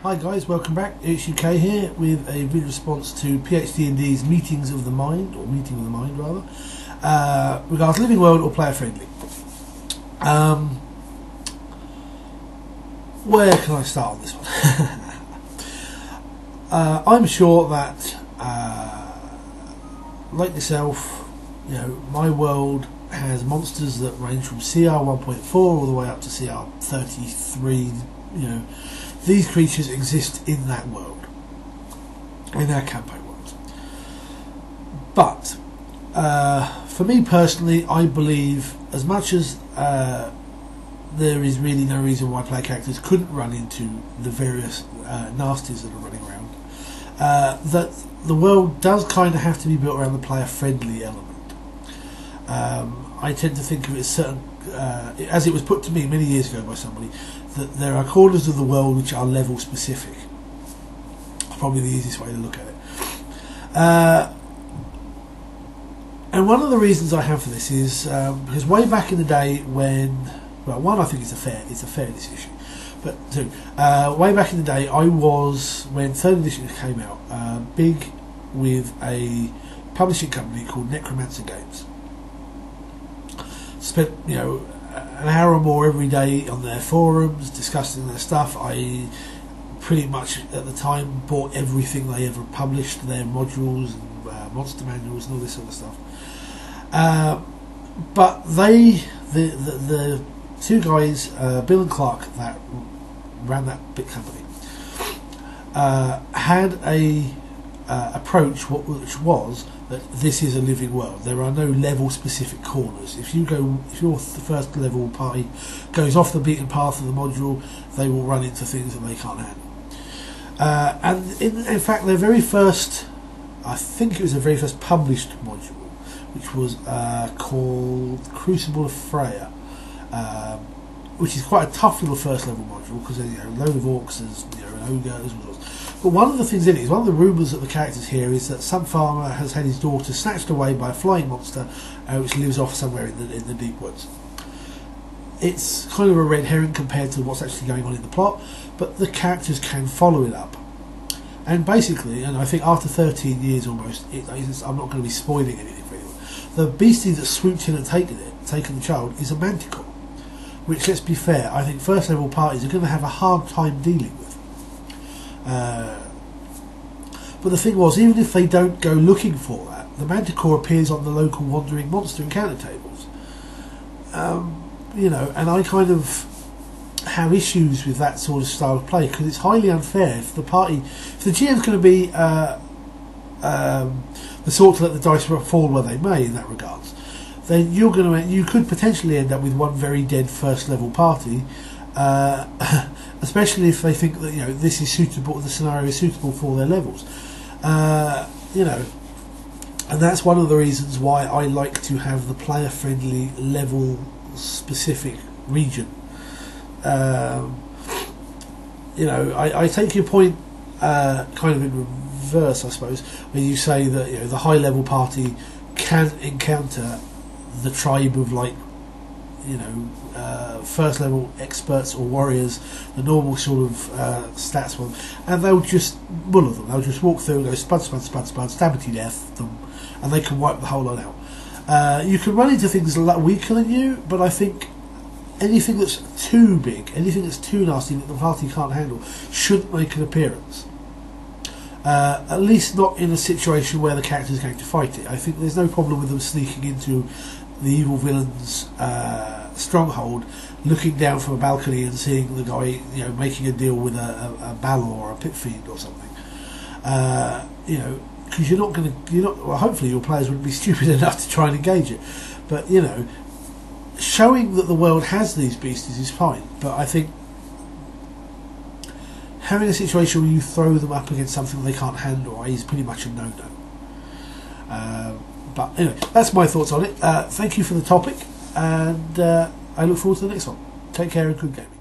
Hi guys, welcome back. HUK here with a video response to PHD&D's Meetings of the Mind, or Meeting of the Mind rather, regards living world or player friendly. Where can I start on this one? I'm sure that, like yourself, my world has monsters that range from CR 1.4 all the way up to CR 33. These creatures exist in that world, in our campaign world. But for me personally, I believe, as much as there is really no reason why player characters couldn't run into the various nasties that are running around, that the world does kind of have to be built around the player friendly element. I tend to think of it as certain, as it was put to me many years ago by somebody, that there are corners of the world which are level specific. Probably the easiest way to look at it. And one of the reasons I have for this is because way back in the day when, well, one, I think it's a fairness issue, but two, way back in the day, I was, when 3rd edition came out, big with a publishing company called Necromancer Games. Spent an hour or more every day on their forums discussing their stuff. I pretty much at the time bought everything they ever published, their modules and monster manuals and all this sort of stuff. But the two guys, Bill and Clark, that ran that big company, had a approach which was that this is a living world. There are no level specific corners. If your first level party goes off the beaten path of the module, they will run into things that they can't handle. And in fact, their very first, I think it was their very first published module, which was called Crucible of Freya, which is quite a tough little first level module because there's a load of orcs, there's an ogre, there's all sorts. But one of the things in it is, one of the rumours that the characters hear is that some farmer has had his daughter snatched away by a flying monster which lives off somewhere in the deep woods. It's kind of a red herring compared to what's actually going on in the plot, but the characters can follow it up. And basically, and I think after 13 years almost, I'm not going to be spoiling anything for you, the beastie that swooped in and taken the child is a manticore, which, let's be fair, I think first level parties are going to have a hard time dealing with. But the thing was, even if they don't go looking for that, the manticore appears on the local wandering monster encounter tables. And I kind of have issues with that sort of style of play because it's highly unfair if the GM's going to be the sort to let the dice fall where they may in that regards, then you could potentially end up with one very dead first level party. Especially if they think that this is suitable, the scenario is suitable for their levels, and that's one of the reasons why I like to have the player-friendly level-specific region. I take your point kind of in reverse, I suppose, when you say that the high-level party can encounter the tribe of first level experts or warriors, the normal sort of stats one, and they'll just muller them. They'll just walk through and go spud, spud, spud, spud, stab to death them, and they can wipe the whole lot out. You can run into things a lot weaker than you, but I think anything that's too big, anything that's too nasty that the party can't handle, shouldn't make an appearance. At least not in a situation where the character is going to fight it. I think there's no problem with them sneaking into the evil villain's stronghold, looking down from a balcony and seeing the guy, making a deal with a Balor or a pit fiend or something. Because well, hopefully your players wouldn't be stupid enough to try and engage it. But showing that the world has these beasties is fine. But I think having a situation where you throw them up against something they can't handle is pretty much a no-no. But anyway, that's my thoughts on it. Thank you for the topic, and I look forward to the next one. Take care and good gaming.